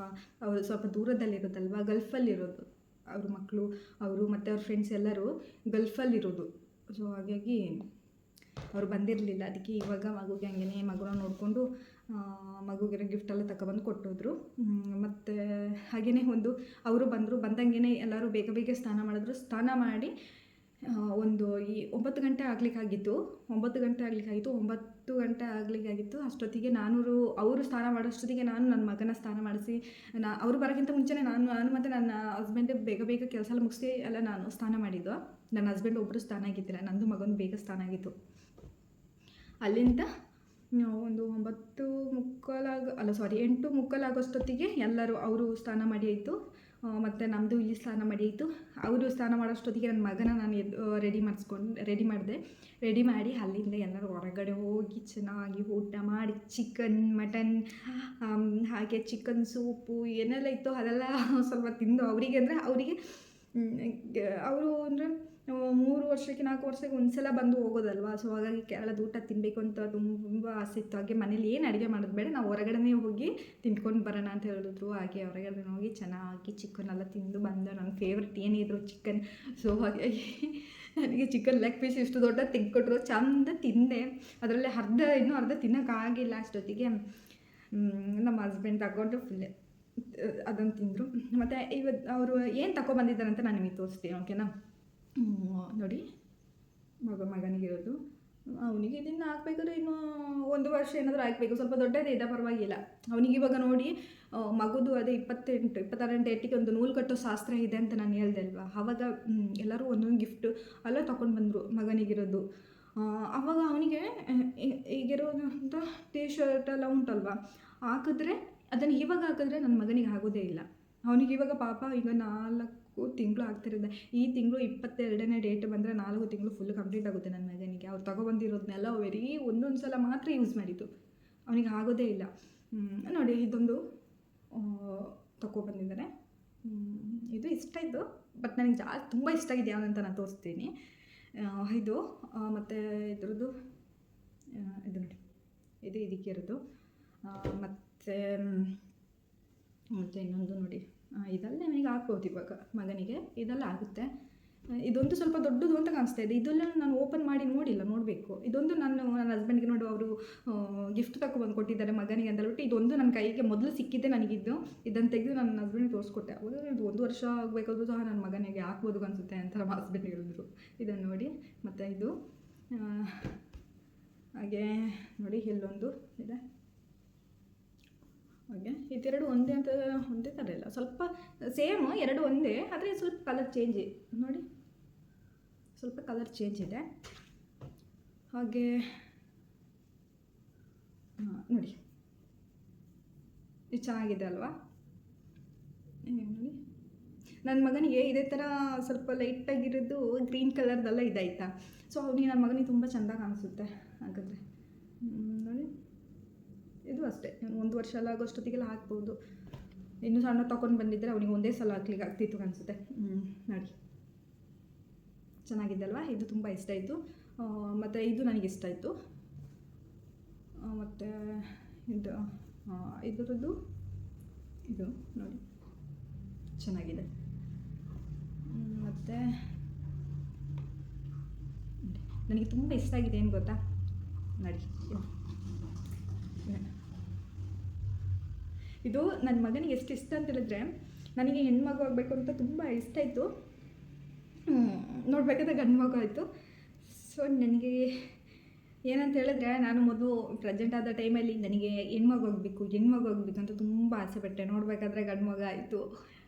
[SPEAKER 1] ಅವರು ಸ್ವಲ್ಪ ದೂರದಲ್ಲಿರೋದಲ್ವ, ಗಲ್ಫಲ್ಲಿರೋದು ಅವ್ರ ಮಕ್ಕಳು, ಅವರು ಮತ್ತು ಅವ್ರ ಫ್ರೆಂಡ್ಸ್ ಎಲ್ಲರೂ ಗಲ್ಫಲ್ಲಿರೋದು. ಸೊ ಹಾಗಾಗಿ ಅವರು ಬಂದಿರಲಿಲ್ಲ. ಅದಕ್ಕೆ ಇವಾಗ ಮಗುಗೆ ಹಂಗೇ ಮಗುನ ನೋಡಿಕೊಂಡು ಮಗುಗಿರೋ ಗಿಫ್ಟೆಲ್ಲ ತಗೊಬಂದು ಕೊಟ್ಟೋದ್ರು. ಮತ್ತು ಹಾಗೆಯೇ ಅವರು ಬಂದಂಗೆ ಎಲ್ಲರೂ ಬೇಗ ಬೇಗ ಸ್ನಾನ ಮಾಡಿದ್ರು. ಸ್ನಾನ ಮಾಡಿ ಒಂದು 9 ಗಂಟೆ ಆಗಲಿಕ್ಕಾಗಿತ್ತು. 9 ಗಂಟೆ ಆಗಲಿಕ್ಕಾಗಿತ್ತು. ಅಷ್ಟೊತ್ತಿಗೆ ಅವರು ಸ್ನಾನ ಮಾಡೋಷ್ಟೊತ್ತಿಗೆ ನಾನು ನನ್ನ ಮಗನ ಸ್ನಾನ ಮಾಡಿಸಿ, ಅವರು ಬರೋಕ್ಕಿಂತ ಮುಂಚೆನೇ ನಾನು ಮತ್ತು ನನ್ನ ಹಸ್ಬೆಂಡ್ ಬೇಗ ಬೇಗ ಕೆಲಸ ಎಲ್ಲ ಮುಗಿಸಿ ಎಲ್ಲ ನಾನು ಸ್ನಾನ ಮಾಡಿದ್ದು. ನನ್ನ ಹಸ್ಬೆಂಡ್ ಒಬ್ಬರು ಸ್ನಾನ ಆಗಿದ್ದಿಲ್ಲ, ನಂದು ಮಗನ ಬೇಗ ಸ್ನಾನ ಆಗಿತ್ತು. ಅಲ್ಲಿಂದ ಒಂದು 8:45 ಆಗೋಷ್ಟೊತ್ತಿಗೆ ಎಲ್ಲರೂ ಅವರು ಸ್ನಾನ ಮಾಡಿ ಆಯಿತು. ಮತ್ತು ನಮ್ಮದು ಇಲ್ಲಿ ಸ್ನಾನ ಮಾಡಿ ಆಯಿತು. ಅವರು ಸ್ನಾನ ಮಾಡೋಷ್ಟೊತ್ತಿಗೆ ನನ್ನ ಮಗನ ನಾನು ರೆಡಿ ಮಾಡಿ ಅಲ್ಲಿಂದ ಎಲ್ಲರೂ ಹೊರಗಡೆ ಹೋಗಿ ಚೆನ್ನಾಗಿ ಊಟ ಮಾಡಿ ಚಿಕನ್, ಮಟನ್, ಹಾಗೆ ಚಿಕನ್ ಸೂಪು ಏನೆಲ್ಲ ಇತ್ತು ಅದೆಲ್ಲ ಸ್ವಲ್ಪ ತಿಂದು ಅವರಿಗೆ ಅವರು ಅಂದರೆ 3 ವರ್ಷಕ್ಕೆ 4 ವರ್ಷಕ್ಕೆ ಒಂದ್ಸಲ ಬಂದು ಹೋಗೋದಲ್ವ. ಸೊ ಹಾಗಾಗಿ ಕೇರಳದ ಊಟ ತಿನ್ನಬೇಕು ಅಂತ ತುಂಬ ಆಸೆ ಇತ್ತು. ಹಾಗೆ ಮನೇಲಿ ಏನು ಅಡುಗೆ ಮಾಡೋದು ಬೇಡ, ನಾವು ಹೊರಗಡೆ ಹೋಗಿ ತಿಂದ್ಕೊಂಡು ಬರೋಣ ಅಂತ ಹೇಳಿದ್ರು. ಹಾಗೆ ಹೊರಗಡೆ ಹೋಗಿ ಚೆನ್ನಾಗಿ ಚಿಕನ್ ಎಲ್ಲ ತಿಂದು ಬಂದೆ. ನನ್ನ ಫೇವ್ರೆಟ್ ಏನಿದ್ರು ಚಿಕನ್. ಸೊ ಹಾಗಾಗಿ ನನಗೆ ಚಿಕನ್ ಲೆಗ್ ಪೀಸ್ ಇಷ್ಟು ದೊಡ್ಡ ತೆಗೆದುಕೊಟ್ರು, ಚಂದ ತಿಂದೆ. ಅದರಲ್ಲಿ ಇನ್ನೂ ಅರ್ಧ ತಿನ್ನೋಕ್ಕಾಗಿಲ್ಲ. ಅಷ್ಟೊತ್ತಿಗೆ ನಮ್ಮ ಹಸ್ಬೆಂಡ್ ತಗೊಂಡು ಫುಲ್ ಅದನ್ನು ತಿಂದರು. ಮತ್ತು ಇವತ್ತು ಅವರು ಏನು ತಗೊಬಂದಿದ್ದಾರೆ ಅಂತ ನಾನು ನಿಮಗೆ ತೋರಿಸ್ತೀನಿ, ಓಕೆನಾ? ನೋಡಿ, ಮಗನಿಗಿರೋದು. ಅವನಿಗೆ ಇದನ್ನು ಹಾಕ್ಬೇಕಾದ್ರೆ ಇನ್ನೂ 1 ವರ್ಷ ಏನಾದರೂ ಹಾಕಬೇಕು. ಸ್ವಲ್ಪ ದೊಡ್ಡದೇ ಇದೆ, ಪರವಾಗಿಲ್ಲ. ಅವನಿಗೆ ಇವಾಗ ನೋಡಿ, ಮಗುದು ಅದೇ 26 ಡೇಟಿಗೆ ಒಂದು ನೂಲು ಕಟ್ಟೋ ಶಾಸ್ತ್ರ ಇದೆ ಅಂತ ನಾನು ಹೇಳ್ದೆ ಅಲ್ವಾ. ಆವಾಗ ಎಲ್ಲರೂ ಒಂದೊಂದು ಗಿಫ್ಟು ಎಲ್ಲ ತೊಗೊಂಡು ಬಂದರು ಮಗನಿಗಿರೋದು. ಆವಾಗ ಅವನಿಗೆ ಈಗಿರೋದಂಥ ಟೀ ಶರ್ಟ್ ಎಲ್ಲ ಉಂಟಲ್ವ, ಅದನ್ನು ಇವಾಗ ಹಾಕಿದ್ರೆ ನನ್ನ ಮಗನಿಗೆ ಆಗೋದೇ ಇಲ್ಲ. ಅವನಿಗೆ ಇವಾಗ ಪಾಪ ಈಗ 4 ತಿಂಗಳು ಆಗ್ತಿರೋದೆ. ಈ ತಿಂಗಳು 22ನೇ ಡೇಟ್ ಬಂದರೆ 4 ತಿಂಗಳು ಫುಲ್ ಕಂಪ್ಲೀಟ್ ಆಗುತ್ತೆ ನನ್ನ ಮಗನಿಗೆ. ಅವ್ರು ತೊಗೊಬಂದಿರೋದನ್ನೆಲ್ಲ ಒಂದೊಂದು ಸಲ ಮಾತ್ರ ಯೂಸ್ ಮಾಡಿದ್ದು, ಅವನಿಗೆ ಆಗೋದೇ ಇಲ್ಲ. ನೋಡಿ, ಇದೊಂದು ತೊಗೊಬಂದಿದ್ದಾರೆ. ಇದು ಇಷ್ಟ ಆಯಿತು, ಬಟ್ ನನಗೆ ತುಂಬ ಇಷ್ಟ ಆಗಿದೆ ಯಾವುದಂತ ನಾನು ತೋರಿಸ್ತೀನಿ. ಇದು ಮತ್ತು ಇದ್ರದ್ದು ಇದು ನೋಡಿ, ಇದು ಇದಕ್ಕೆ ಇರೋದು. ಮತ್ತು ಇನ್ನೊಂದು ನೋಡಿ, ಇದೆಲ್ಲ ನನಗೆ ಹಾಕ್ಬೋದು ಇವಾಗ ಮಗನಿಗೆ, ಇದೆಲ್ಲ ಆಗುತ್ತೆ. ಇದೊಂದು ಸ್ವಲ್ಪ ದೊಡ್ಡದು ಅಂತ ಕಾಣಿಸ್ತಾ ಇದೆ. ಇದೆಲ್ಲ ನಾನು ಓಪನ್ ಮಾಡಿ ನೋಡಬೇಕು. ಇದೊಂದು ನನ್ನ ಹಸ್ಬೆಂಡ್ಗೆ ನೋಡು, ಅವರು ಗಿಫ್ಟ್ ತಗೊಬಂದು ಕೊಟ್ಟಿದ್ದಾರೆ ಮಗನಿಗೆ ಅಂತ ಹೇಳ್ಬಿಟ್ಟು. ಇದೊಂದು ನನ್ನ ಕೈಗೆ ಮೊದಲು ಸಿಕ್ಕಿದ್ದೆ ನನಗಿದ್ದು. ಇದನ್ನು ತೆಗೆದು ನನ್ನ ಹಸ್ಬೆಂಡ್ಗೆ ತೋರಿಸ್ಕೊಟ್ಟೆ. ಅವಾಗ ಇದು 1 ವರ್ಷ ಆಗಬೇಕಾದ್ರೂ ಸಹ ನನ್ನ ಮಗನಿಗೆ ಹಾಕ್ಬೋದು ಅನಿಸುತ್ತೆ ಅಂತ ನಮ್ಮ ಹಸ್ಬೆಂಡ್ ಹೇಳಿದ್ರು. ಇದನ್ನು ನೋಡಿ, ಮತ್ತು ಇದು ಹಾಗೆ ನೋಡಿ, ಇಲ್ಲೊಂದು ಇದೆ. ಹಾಗೆ ಇದೆರಡು ಒಂದೇ ಥರ ಇಲ್ಲ, ಸ್ವಲ್ಪ ಸೇಮ್, ಎರಡು ಒಂದೇ, ಆದರೆ ಸ್ವಲ್ಪ ಕಲರ್ ಚೇಂಜ್ ನೋಡಿ, ಸ್ವಲ್ಪ ಕಲರ್ ಚೇಂಜ್ ಇದೆ. ಹಾಗೆ ನೋಡಿ, ಇದು ಚೆನ್ನಾಗಿದೆ ಅಲ್ವಾ? ನೋಡಿ, ನನ್ನ ಮಗನಿಗೆ ಇದೇ ಥರ ಸ್ವಲ್ಪ ಲೈಟಾಗಿರೋದು ಗ್ರೀನ್ ಕಲರ್ದೆಲ್ಲ ಇದಾಯ್ತಾ. ಸೊ ಅವನಿಗೆ ನನ್ನ ಮಗನಿಗೆ ತುಂಬ ಚೆಂದ ಕಾಣಿಸುತ್ತೆ. ಹಾಗಾದರೆ ನೋಡಿ, ಇದು ಅಷ್ಟೇ 1 ವರ್ಷ ಎಲ್ಲ ಆಗೋಷ್ಟೊತ್ತಿಗೆಲ್ಲ ಹಾಕ್ಬೋದು. ಇನ್ನೂ ಸಣ್ಣ ತೊಗೊಂಡು ಬಂದಿದ್ದರೆ ಅವನಿಗೆ ಒಂದೇ ಸಲ ಹಾಕ್ಲಿಕ್ಕೆ ಆಗ್ತಿತ್ತು ಅನಿಸುತ್ತೆ. ನೋಡಿ, ಚೆನ್ನಾಗಿದ್ದಲ್ವ? ಇದು ತುಂಬ ಇಷ್ಟ ಆಯಿತು. ಮತ್ತು ಇದು ನನಗೆ ಇಷ್ಟ ಆಯಿತು. ಮತ್ತು ಇದರದ್ದು ಇದು ನೋಡಿ, ಚೆನ್ನಾಗಿದೆ. ಮತ್ತು ನನಗೆ ತುಂಬ ಇಷ್ಟ ಆಗಿದೆ, ಏನು ಗೊತ್ತಾ? ನೋಡಿ, ಇದು ನನ್ನ ಮಗನಿಗೆ ಎಷ್ಟು ಇಷ್ಟ ಅಂತ ಹೇಳಿದ್ರೆ, ನನಗೆ ಹೆಣ್ಮಗು ಆಗಬೇಕು ಅಂತ ತುಂಬ ಇಷ್ಟ ಇತ್ತು. ನೋಡಬೇಕಾದ್ರೆ ಗಂಡು ಮಗು ಆಯಿತು. ಸೊ ನನಗೆ ಏನಂತ ಹೇಳಿದ್ರೆ, ನಾನು ಮೊದಲು ಪ್ರೆಗ್ನೆಂಟ್ ಆದ ಟೈಮಲ್ಲಿ ನನಗೆ ಹೆಣ್ಮಗು ಆಗಬೇಕು ಅಂತ ತುಂಬ ಆಸೆ ಪಟ್ಟೆ. ನೋಡಬೇಕಾದ್ರೆ ಗಂಡು ಮಗ ಆಯಿತು.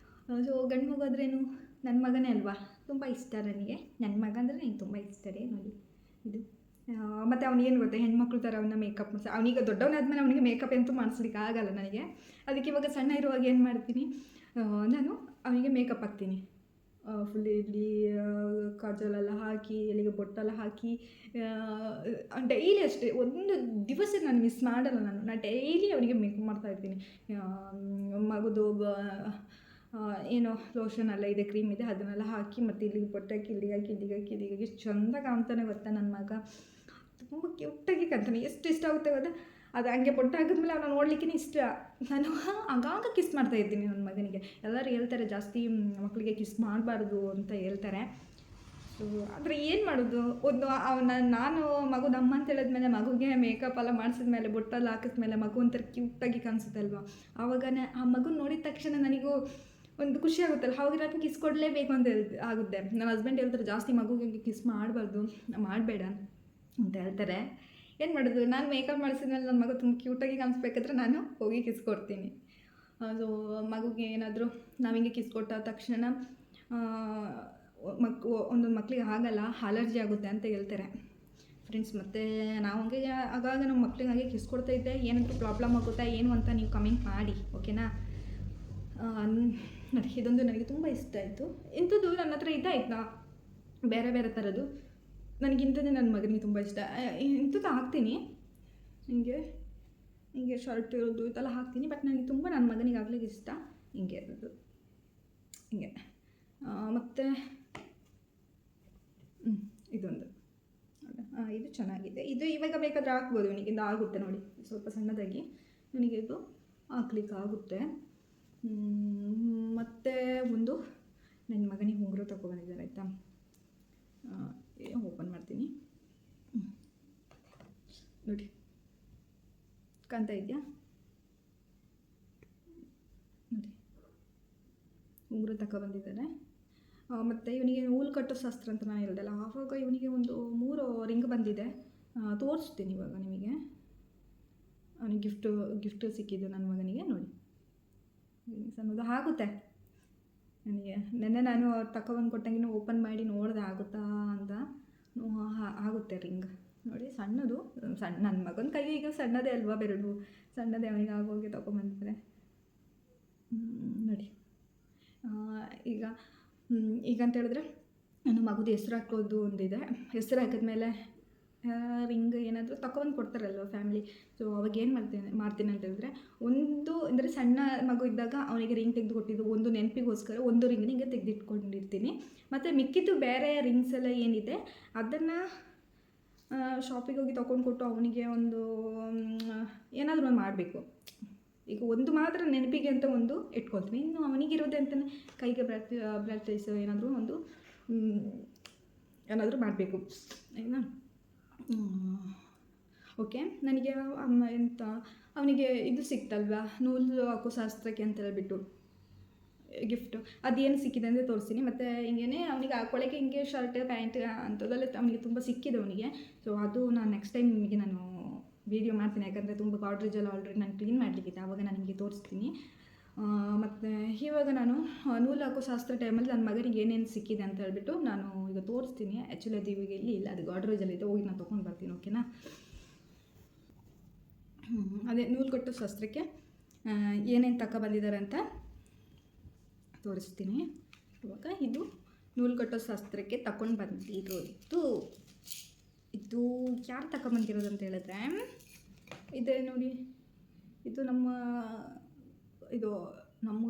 [SPEAKER 1] ಸೊ ಗಂಡು ಮಗು ಆದ್ರೇನು ನನ್ನ ಮಗನೇ ಅಲ್ವಾ, ತುಂಬ ಇಷ್ಟ ನನಗೆ. ನನ್ನ ಮಗ ಅಂದರೆ ನನಗೆ ತುಂಬ ಇಷ್ಟ ರೀ. ನೋಡಿ ಇದು. ಮತ್ತು ಅವನಿಗೇನು ಗೊತ್ತಾ, ಹೆಣ್ಮಕ್ಳು ಥರ ಅವನ್ನ ಮೇಕಪ್ ಮಾಡಿಸಿ, ಅವನೀಗ ದೊಡ್ಡವನಾದ್ಮೇಲೆ ಅವನಿಗೆ ಮೇಕಪ್ ಅಂತೂ ಮಾಡಿಸ್ಲಿಕ್ಕೆ ಆಗಲ್ಲ ನನಗೆ. ಅದಕ್ಕೆ ಇವಾಗ ಸಣ್ಣ ಇರುವಾಗ ಏನು ಮಾಡ್ತೀನಿ, ನಾನು ಅವನಿಗೆ ಮೇಕಪ್ ಹಾಕ್ತೀನಿ. ಫುಲ್ ಇಲ್ಲಿ ಕಾಜಲೆಲ್ಲ ಹಾಕಿ, ಎಲ್ಲಿಗೆ ಬೊಟ್ಟೆಲ್ಲ ಹಾಕಿ, ಡೈಲಿ ಅಷ್ಟೇ, ಒಂದು ದಿವಸ ನಾನು ಮಿಸ್ ಮಾಡಲ್ಲ. ನಾನು ಡೈಲಿ ಅವನಿಗೆ ಮೇಕಪ್ ಮಾಡ್ತಾಯಿರ್ತೀನಿ. ಮಗುದು ಏನೋ ಲೋಷನ್ ಎಲ್ಲ ಇದೆ, ಕ್ರೀಮ್ ಇದೆ, ಅದನ್ನೆಲ್ಲ ಹಾಕಿ, ಮತ್ತು ಇಲ್ಲಿಗೆ ಬೊಟ್ಟಾಕಿ, ಇಲ್ಲಿಗೆ ಚೆಂದ ಕಾಣ್ತಾನೆ ಗೊತ್ತಾ ನನ್ನ ಮಗ. ತುಂಬ ಕ್ಯೂಟಾಗಿ ಕಾಣ್ತಾನೆ, ಎಷ್ಟು ಇಷ್ಟ ಆಗುತ್ತೆ ಗೊತ್ತಾ. ಅದು ಹಂಗೆ ಬೊಟ್ಟು ಹಾಕಿದ್ಮೇಲೆ ಅವನು ನೋಡ್ಲಿಕ್ಕೆ ಇಷ್ಟ. ನಾನು ಆಗಾಗ ಕಿಸ್ ಮಾಡ್ತಾಯಿರ್ತೀನಿ ನನ್ನ ಮಗನಿಗೆ. ಎಲ್ಲರೂ ಹೇಳ್ತಾರೆ ಜಾಸ್ತಿ ಮಕ್ಕಳಿಗೆ ಕಿಸ್ ಮಾಡಬಾರ್ದು ಅಂತ ಹೇಳ್ತಾರೆ. ಸೊ ಸೊ ಆದರೆ ಏನು ಮಾಡೋದು, ಒಂದು ನಾನು ಮಗುದು ಅಮ್ಮ ಅಂತ ಹೇಳಿದ್ಮೇಲೆ ಮಗುಗೆ ಮೇಕಪ್ ಎಲ್ಲ ಮಾಡಿಸಿದ್ಮೇಲೆ ಬೊಟ್ಟೆಲ್ಲ ಹಾಕಿದ್ಮೇಲೆ ಮಗು ಒಂಥರ ಕ್ಯೂಟಾಗಿ ಕಾಣಿಸುತ್ತಲ್ವ. ಆವಾಗನೇ ಆ ಮಗುನ ನೋಡಿದ ತಕ್ಷಣ ನನಗೂ ಒಂದು ಖುಷಿ ಆಗುತ್ತಲ್ಲ, ಹಾಗೆ ಕಿಸ್ ಕೊಡಲೇಬೇಕು ಅಂತ ಆಗುತ್ತೆ. ನನ್ನ ಹಸ್ಬೆಂಡ್ ಹೇಳ್ತಾರೆ ಜಾಸ್ತಿ ಮಗುಗೆ ಕಿಸ್ ಮಾಡಬಾರ್ದು, ಮಾಡಬೇಡ ಅಂತ ಹೇಳ್ತಾರೆ. ಏನು ಮಾಡೋದು, ನಾನು ಮೇಕಪ್ ಮಾಡಿಸಿದ್ಮೇಲೆ ನನ್ನ ಮಗು ತುಂಬ ಕ್ಯೂಟಾಗಿ ಕಾಣಿಸ್ಬೇಕಾದ್ರೆ ನಾನು ಹೋಗಿ ಕಿಸ್ ಕೊಡ್ತೀನಿ. ಸೊ ಮಗುಗೆ ಏನಾದರೂ ನಾವು ಹಿಂಗೆ ಕಿಸ್ ಕೊಟ್ಟ ತಕ್ಷಣ ಒಂದೊಂದು ಮಕ್ಕಳಿಗೆ ಆಗಲ್ಲ, ಅಲರ್ಜಿ ಆಗುತ್ತೆ ಅಂತ ಹೇಳ್ತಾರೆ ಫ್ರೆಂಡ್ಸ್. ಮತ್ತು ನಾವು ಹಂಗೆ ಆಗಾಗ ನಮ್ಮ ಮಕ್ಳಿಗೆ ಹಾಗೆ ಕಿಸ್ ಕೊಡ್ತಾ ಇದ್ದೆ, ಏನಾದರೂ ಪ್ರಾಬ್ಲಮ್ ಆಗುತ್ತಾ ಏನು ಅಂತ ನೀವು ಕಮೆಂಟ್ ಮಾಡಿ, ಓಕೆನಾ. ನೋಡಿ, ಇದೊಂದು ನನಗೆ ತುಂಬ ಇಷ್ಟ ಆಯಿತು. ಇಂಥದ್ದು ನನ್ನ ಹತ್ರ ಇದ್ದಾಯ್ತಾ ಬೇರೆ ಬೇರೆ ಥರದ್ದು. ನನಗಿಂಥದ್ದೇ ನನ್ನ ಮಗನಿಗೆ ತುಂಬ ಇಷ್ಟ. ಇಂಥದ್ದು ಹಾಕ್ತೀನಿ, ಹಿಂಗೆ ಶರ್ಟ್ ಇರೋದು ಇದೆಲ್ಲ ಹಾಕ್ತೀನಿ. ಬಟ್ ನನಗೆ ತುಂಬ ನನ್ನ ಮಗನಿಗೆ ಆಗ್ಲಿಕ್ಕೆ ಇಷ್ಟ ಹಿಂಗೆ ಇರೋದು, ಹಿಂಗೆ. ಮತ್ತು ಇದೊಂದು ಇದು ಚೆನ್ನಾಗಿದೆ. ಇದು ಇವಾಗ ಬೇಕಾದರೆ ಹಾಕ್ಬೋದು, ಇವನಿಗಿಂದ ಆಗುತ್ತೆ ನೋಡಿ, ಸ್ವಲ್ಪ ಸಣ್ಣದಾಗಿ ನನಗೆ ಇದು ಹಾಕ್ಲಿಕ್ಕೆ ಆಗುತ್ತೆ. ಮತ್ತು ಒಂದು ನನ್ನ ಮಗನಿಗೆ ಉಂಗುರ ತಗೊಬಂದಿದ್ದಾರೆ ಆಯಿತಾ. ಓಪನ್ ಮಾಡ್ತೀನಿ ನೋಡಿ, ಕಾಣ್ತಾ ಇದೆಯಾ ನೋಡಿ, ಉಂಗುರ ತಗೊಬಂದಿದ್ದಾರೆ. ಮತ್ತು ಇವನಿಗೆ ನೂಲು ಕಟ್ಟೋ ಶಾಸ್ತ್ರ ಅಂತ ನಾನು ಹೇಳ್ದಲ್ಲ, ಆವಾಗ ಇವನಿಗೆ ಒಂದು 3 ರಿಂಗ್ ಬಂದಿದೆ, ತೋರಿಸ್ತೀನಿ ಇವಾಗ ನಿಮಗೆ. ಅವನಿಗೆ ಗಿಫ್ಟು ಸಿಕ್ಕಿದ್ದು ನನ್ನ ಮಗನಿಗೆ ನೋಡಿ, ಸಣ್ಣದು ಆಗುತ್ತೆ. ನನಗೆ ನೆನ್ನೆ ನಾನು ತಗೊಬಂದು ಕೊಟ್ಟಂಗೆ ಓಪನ್ ಮಾಡಿ ನೋಡಿದೆ ಆಗುತ್ತಾ ಅಂತ. ಆಗುತ್ತೆ ರಿಂಗ್ ನೋಡಿ, ಸಣ್ಣದು. ನನ್ನ ಮಗನ ಕೈಗೆ ಈಗ ಸಣ್ಣದೇ ಅಲ್ವಾ, ಬೆರಳು ಸಣ್ಣದೇ, ಅವನಿಗೆ ಆಗೋಗಿ ತಗೊಂಬಂದಿದ್ದಾರೆ ನೋಡಿ. ಈಗ ಅಂತ ಹೇಳಿದ್ರೆ ನನ್ನ ಮಗುದು ಹೆಸ್ರು ಹಾಕೋದು ಒಂದಿದೆ. ಹೆಸ್ರು ಹಾಕಿದ್ಮೇಲೆ ರಿಂಗ್ ಏನಾದರೂ ತಗೊಬಂದು ಕೊಡ್ತಾರಲ್ವ ಫ್ಯಾಮಿಲಿ. ಸೊ ಅವಾಗ ಏನು ಮಾಡ್ತೀನಿ ಅಂತ ಹೇಳಿದ್ರೆ, ಒಂದು ಅಂದರೆ ಸಣ್ಣ ಮಗು ಇದ್ದಾಗ ಅವನಿಗೆ ರಿಂಗ್ ತೆಗೆದು ಕೊಟ್ಟಿದ್ದು ಒಂದು ನೆನಪಿಗೋಸ್ಕರ ಒಂದು ರಿಂಗ್ ಹಿಂಗೆ ತೆಗೆದಿಟ್ಕೊಂಡಿರ್ತೀನಿ. ಮತ್ತು ಮಿಕ್ಕಿದ್ದು ಬೇರೆ ರಿಂಗ್ಸ್ ಎಲ್ಲ ಏನಿದೆ ಅದನ್ನು ಶಾಪಿಗೆ ಹೋಗಿ ತೊಗೊಂಡು ಕೊಟ್ಟು ಅವನಿಗೆ ಒಂದು ಏನಾದರೂ ಒಂದು ಮಾಡಬೇಕು. ಈಗ ಒಂದು ಮಾತ್ರ ನೆನಪಿಗೆ ಅಂತ ಒಂದು ಇಟ್ಕೊಳ್ತೀನಿ, ಇನ್ನು ಅವನಿಗಿರೋದೆ ಅಂತಲೇ ಕೈಗೆ ಬ್ಲಡ್ ಟೈಸ್ ಏನಾದರೂ ಒಂದು ಏನಾದರೂ ಮಾಡಬೇಕು ಆಯಿತಾ. ಓಕೆ, ನನಗೆ ಎಂತ ಅವನಿಗೆ ಇದು ಸಿಕ್ತಲ್ವಾ, ನೂಲು ಹಾಕೋ ಶಾಸ್ತ್ರಕ್ಕೆ ಅಂತ ಹೇಳ್ಬಿಟ್ಟು ಗಿಫ್ಟು, ಅದೇನು ಸಿಕ್ಕಿದೆ ಅಂದರೆ ತೋರಿಸ್ತೀನಿ. ಮತ್ತು ಹಿಂಗೇ ಅವನಿಗೆ ಹಾಕೊಳ್ಳೋಕ್ಕೆ ಹಿಂಗೆ ಶರ್ಟ್ ಪ್ಯಾಂಟ್ ಅಂಥದ್ದೆಲ್ಲ ಅವನಿಗೆ ತುಂಬ ಸಿಕ್ಕಿದೆ ಅವನಿಗೆ. ಸೊ ಅದು ನಾನು ನೆಕ್ಸ್ಟ್ ಟೈಮ್ ನಿಮಗೆ ನಾನು ವೀಡಿಯೋ ಮಾಡ್ತೀನಿ, ಯಾಕಂದರೆ ತುಂಬ ಗಾಡ್ರೇಜ್ ಎಲ್ಲ ಆಲ್ರೆಡಿ ನಾನು ಕ್ಲೀನ್ ಮಾಡಲಿಕ್ಕಿದೆ, ಆವಾಗ ನಾನು ನಿಮಗೆ ತೋರಿಸ್ತೀನಿ. ಮತ್ತು ಇವಾಗ ನಾನು ನೂಲು ಹಾಕೋ ಶಾಸ್ತ್ರ ಟೈಮಲ್ಲಿ ನನ್ನ ಮಗನಿಗೆ ಏನೇನು ಸಿಕ್ಕಿದೆ ಅಂತ ಹೇಳ್ಬಿಟ್ಟು ನಾನು ಈಗ ತೋರಿಸ್ತೀನಿ. ಆ್ಯಕ್ಚುಲಿ ಅದು ಇವಾಗ ಇಲ್ಲಿ ಇಲ್ಲ, ಅದು ಗಾಡ್ರೇಜಲ್ಲಿ ಇದೆ, ಹೋಗಿ ನಾನು ತೊಗೊಂಡು ಬರ್ತೀನಿ, ಓಕೆನಾ. ಅದೇ ನೂಲು ಕಟ್ಟೋ ಶಾಸ್ತ್ರಕ್ಕೆ ಏನೇನು ಬಂದಿದ್ದಾರೆ ಅಂತ ತೋರಿಸ್ತೀನಿ. ಇವಾಗ ಇದು ನೂಲು ಕಟ್ಟೋ ಶಾಸ್ತ್ರಕ್ಕೆ ತಗೊಂಡು ಬಂದಿರೋದು. ಇದು ಯಾರು ತಗೊಂಬಂದಿರೋದು ಅಂತ ಹೇಳಿದ್ರೆ, ಇದೆ ನೋಡಿ, ಇದು ನಮ್ಮ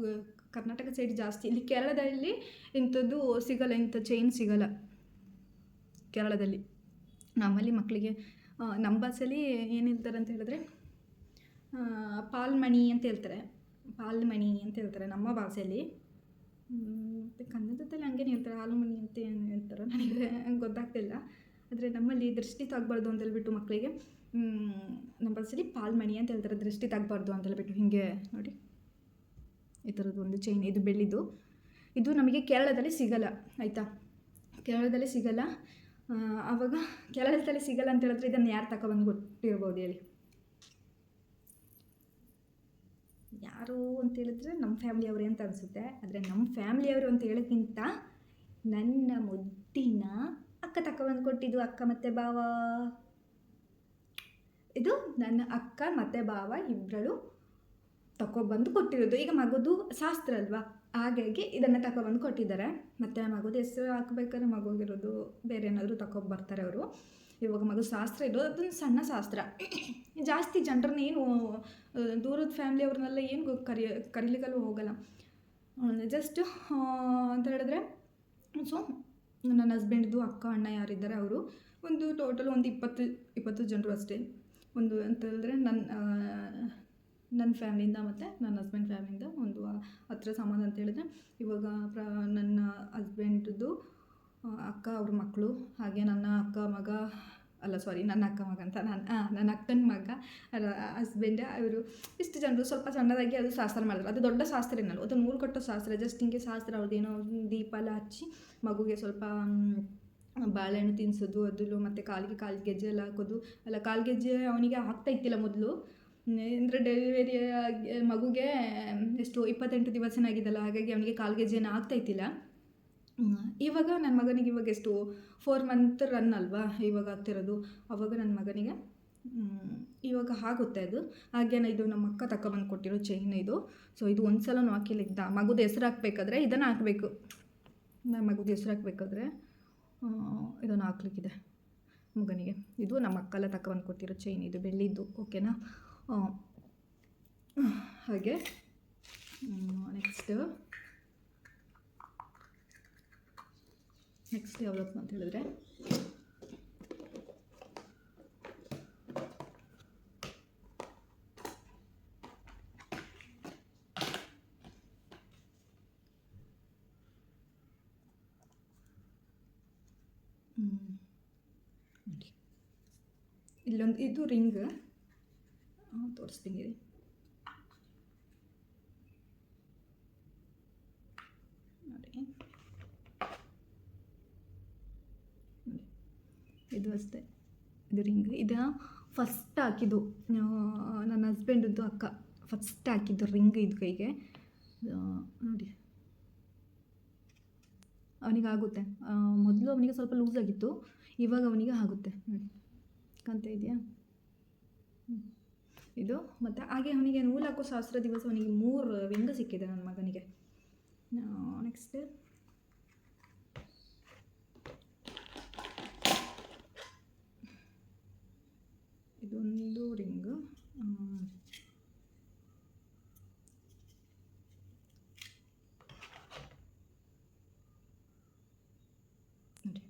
[SPEAKER 1] ಕರ್ನಾಟಕ ಸೈಡ್ ಜಾಸ್ತಿ. ಇಲ್ಲಿ ಕೇರಳದಲ್ಲಿ ಇಂಥದ್ದು ಸಿಗಲ್ಲ, ಇಂಥ ಚೈನ್ ಸಿಗಲ್ಲ ಕೇರಳದಲ್ಲಿ. ನಮ್ಮಲ್ಲಿ ಮಕ್ಕಳಿಗೆ ನಮ್ಮ ಭಾಷೆಯಲ್ಲಿ ಏನಿರ್ತಾರೆ ಅಂತ ಹೇಳಿದ್ರೆ ಪಾಲ್ಮಣಿ ಅಂತ ಹೇಳ್ತಾರೆ, ನಮ್ಮ ಭಾಷೆಯಲ್ಲಿ. ಮತ್ತು ಕನ್ನಡದಲ್ಲಿ ಹಂಗೇನು ಹೇಳ್ತಾರೆ, ಹಾಲುಮಣಿ ಅಂತ ಏನು ಹೇಳ್ತಾರೋ ನನಗೆ ಗೊತ್ತಾಗ್ತಿಲ್ಲ. ಆದರೆ ನಮ್ಮಲ್ಲಿ ದೃಷ್ಟಿ ತಾಗಬಾರ್ದು ಅಂತ ಹೇಳ್ಬಿಟ್ಟು ಮಕ್ಕಳಿಗೆ ನಮ್ಮ ಭಾಷೆಯಲ್ಲಿ ಪಾಲ್ಮಣಿ ಅಂತ ಹೇಳ್ತಾರೆ, ದೃಷ್ಟಿ ತಾಗಬಾರ್ದು ಅಂತ ಹೇಳ್ಬಿಟ್ಟು. ಹೀಗೆ ನೋಡಿ, ಈ ಥರದ್ದು ಒಂದು ಚೈನ್, ಇದು ಬೆಳ್ಳಿದು. ಇದು ನಮಗೆ ಕೇರಳದಲ್ಲಿ ಸಿಗಲ್ಲ ಆಯಿತಾ, ಕೇರಳದಲ್ಲಿ ಸಿಗಲ್ಲ. ಆವಾಗ ಕೇರಳದಲ್ಲಿ ಸಿಗಲ್ಲ ಅಂತ ಹೇಳಿದ್ರೆ ಇದನ್ನು ಯಾರು ತಗೊಬಂದು ಕೊಟ್ಟಿರ್ಬೋದು ಹೇಳಿ? ಯಾರು ಅಂತ ಹೇಳಿದ್ರೆ ನಮ್ಮ ಫ್ಯಾಮಿಲಿಯವರೇ ಅಂತ ಅನಿಸುತ್ತೆ. ಆದರೆ ನಮ್ಮ ಫ್ಯಾಮಿಲಿಯವರು ಅಂತ ಹೇಳೋಕ್ಕಿಂತ ನನ್ನ ಮುದ್ದಿನ ಅಕ್ಕ ತಗೊಬಂದು ಕೊಟ್ಟಿದ್ದು, ಅಕ್ಕ ಮತ್ತು ಭಾವ. ಇದು ನನ್ನ ಅಕ್ಕ ಮತ್ತು ಭಾವ ಇಬ್ಬರು ತಗೊಬಂದು ಕೊಟ್ಟಿರೋದು. ಈಗ ಮಗುದು ಶಾಸ್ತ್ರ ಅಲ್ವಾ, ಹಾಗಾಗಿ ಇದನ್ನು ತಗೊಬಂದು ಕೊಟ್ಟಿದ್ದಾರೆ. ಮತ್ತು ಮಗುದು ಹೆಸರು ಹಾಕ್ಬೇಕಾದ್ರೆ ಮಗುಗಿರೋದು ಬೇರೆ ಏನಾದರೂ ತಗೊಬರ್ತಾರೆ ಅವರು. ಇವಾಗ ಮಗು ಶಾಸ್ತ್ರ ಇರೋದು ಅದೊಂದು ಸಣ್ಣ ಶಾಸ್ತ್ರ. ಜಾಸ್ತಿ ಜನರನ್ನ ಏನು ದೂರದ ಫ್ಯಾಮಿಲಿಯವ್ರನ್ನೆಲ್ಲ ಏನು ಕರೀಲಿಕ್ಕಲ್ಲೂ ಹೋಗಲ್ಲ. ಜಸ್ಟ್ ಅಂತ ಹೇಳಿದ್ರೆ, ಸೊ ನನ್ನ ಹಸ್ಬೆಂಡ್ದು ಅಕ್ಕ ಅಣ್ಣ ಯಾರಿದ್ದಾರೆ ಅವರು ಒಂದು ಟೋಟಲ್ ಒಂದು 20 ಜನರು ಅಷ್ಟೇ. ಒಂದು ಅಂತ ಹೇಳಿದ್ರೆ ನನ್ನ ಫ್ಯಾಮಿಲಿಯಿಂದ ಮತ್ತು ನನ್ನ ಹಸ್ಬೆಂಡ್ ಫ್ಯಾಮಿಲಿಯಿಂದ ಒಂದು ಹತ್ತಿರ ಸಂಬಂಧ ಅಂತ ಹೇಳಿದ್ರೆ, ಇವಾಗ ನನ್ನ ಹಸ್ಬೆಂಡ್ದು ಅಕ್ಕ ಅವ್ರ ಮಕ್ಕಳು, ಹಾಗೆ ನನ್ನ ಅಕ್ಕ ಮಗ, ಅಲ್ಲ ಸಾರಿ ನನ್ನ ಅಕ್ಕ ಮಗ ಅಂತ, ನನ್ನ ಅಕ್ಕನ ಮಗ, ಹಸ್ಬೆಂಡ್, ಅವರು ಇಷ್ಟು ಜನರು. ಸ್ವಲ್ಪ ಸಣ್ಣದಾಗಿ ಅದು ಶಾಸ್ತ್ರ ಮಾಡಿದ್ರು. ಅದು ದೊಡ್ಡ ಶಾಸ್ತ್ರ ಏನಲ್ಲ, ಅದು ನೂಲು ಕಟ್ಟೋ ಶಾಸ್ತ್ರ, ಜಸ್ಟ್ ಹಿಂಗೆ ಶಾಸ್ತ್ರ. ಅವ್ರದ್ದೇನೋ ದೀಪ ಎಲ್ಲ ಹಚ್ಚಿ ಮಗುಗೆ ಸ್ವಲ್ಪ ಬಾಳೆಹಣ್ಣು ತಿನ್ನಿಸೋದು, ಅದು ಮತ್ತು ಕಾಲಿಗೆ ಗೆಜ್ಜೆ ಎಲ್ಲ ಹಾಕೋದು. ಅಲ್ಲ, ಗೆಜ್ಜೆ ಅವನಿಗೆ ಇತ್ತಿಲ್ಲ ಮೊದಲು, ಅಂದರೆ ಡೆಲಿವರಿ ಆಗಿ ಮಗುಗೆ ಎಷ್ಟು 28 ದಿವಸನೇ ಆಗಿದ್ದಲ್ಲ, ಹಾಗಾಗಿ ಅವನಿಗೆ ಗೆಜ್ಜೆನ ಇತ್ತಿಲ್ಲ. ಇವಾಗ ನನ್ನ ಮಗನಿಗೆ ಇವಾಗ ಎಷ್ಟು 4 ಮಂತ್ ರನ್ ಅಲ್ವಾ ಇವಾಗ ಆಗ್ತಿರೋದು. ಅವಾಗ ನನ್ನ ಮಗನಿಗೆ ಇವಾಗ ಆಗುತ್ತೆ ಅದು. ಹಾಗೇನ ಇದು ನಮ್ಮ ಅಕ್ಕ ತಗೊಬಂದು ಕೊಟ್ಟಿರೋ ಚೈನ್ ಇದು. ಸೊ ಇದು ಒಂದು ಸಲನೂ ಹಾಕಿಲ್ಲ. ಮಗುದು ಹೆಸ್ರು ಹಾಕ್ಬೇಕಾದ್ರೆ ಇದನ್ನು ಹಾಕಬೇಕು. ನನ್ನ ಮಗುದು ಹೆಸ್ರು ಹಾಕ್ಬೇಕಾದ್ರೆ ಇದನ್ನು ಹಾಕ್ಲಿಕ್ಕಿದೆ ಮಗನಿಗೆ. ಇದು ನಮ್ಮ ಅಕ್ಕೆಲ್ಲ ತಗೊಬಂದು ಕೊಟ್ಟಿರೋ ಚೈನ್, ಇದು ಬೆಳ್ಳಿದ್ದು. ಓಕೆನಾ. ಹಾಗೆ ನೆಕ್ಸ್ಟ್ ಯಾವ್ದಪ್ಪ ಅಂತ ಹೇಳಿದ್ರೆ, ಇಲ್ಲೊಂದು ಇದು ರಿಂಗ್ ತೋರಿಸ್ತೀನಿ. ನೋಡಿ, ಇದು ಅಷ್ಟೇ, ಇದು ರಿಂಗ್. ಇದು ಫಸ್ಟ್ ಹಾಕಿದ್ದು ನನ್ನ ಹಸ್ಬೆಂಡದ್ದು ಅಕ್ಕ ಫಸ್ಟ್ ಹಾಕಿದ್ದು ರಿಂಗ್ ಇದು ಕೈಗೆ. ನೋಡಿ, ಅವನಿಗಾಗುತ್ತೆ. ಮೊದಲು ಅವನಿಗೆ ಸ್ವಲ್ಪ ಲೂಸ್ ಆಗಿತ್ತು, ಇವಾಗ ಅವನಿಗೆ ಆಗುತ್ತೆ. ನೋಡಿ, ಕಾಣ್ತಾ ಇದೆಯಾ ಇದು. ಮತ್ತು ಹಾಗೆ ಅವನಿಗೆ ನೂಲು ಹಾಕೋ ಶಾಸ್ತ್ರ ದಿವಸ ಅವನಿಗೆ 3 ರಿಂಗ್ ಸಿಕ್ಕಿದೆ ನನ್ನ ಮಗನಿಗೆ. ನೆಕ್ಸ್ಟ್ ಇದೊಂದು ರಿಂಗ್. ನೋಡಿ,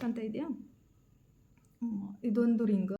[SPEAKER 1] ಕಾಣ್ತಾ ಇದೆಯಾ, ಇದೊಂದು ರಿಂಗ್.